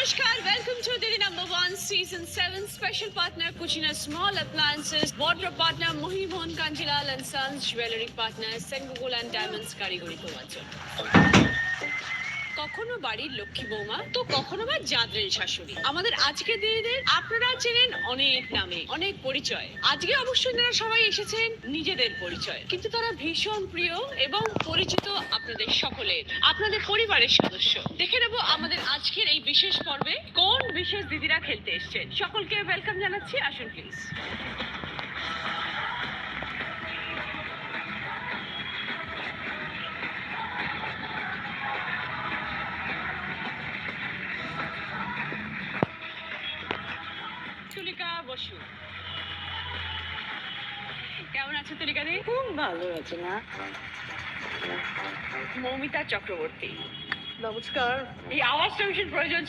Namaskar, welcome to Didi #1 Season 7 special partner Kuchina Small Appliances, wardrobe partner Mohimohan Kanjilal and Sons, jewelry partner Sengugul and Diamonds কারিগরি তোমার জন্য। কখনো বাড়ির লক্ষ্মী বৌমা তো কখনো বা জাদ্রেল শাশুড়ি। আমাদের আজকের দিদিদের আপনারা চেনেন অনেক নামে, অনেক পরিচয়। আজকে অবশ্যই তারা সবাই এসেছেন নিজেদের পরিচয়, কিন্তু তারা ভীষণ প্রিয় এবং পরিচিত আপনাদের সকলের, আপনাদের পরিবারের সদস্য। দেখে নেব আমাদের আজকের এই বিশেষ পর্বে কোন বিশেষ দিদিরা খেলতে এসেছেন। সকলকে ওয়েলকাম জানাচ্ছি, আসুন প্লিজ। তুলিকা বসু, কেমন আছো তুলিকা দি? খুব ভালো আছে না। মৌমিতা চক্রবর্তী, নমস্কার। এই আওয়াজটা ভীষণ প্রয়োজন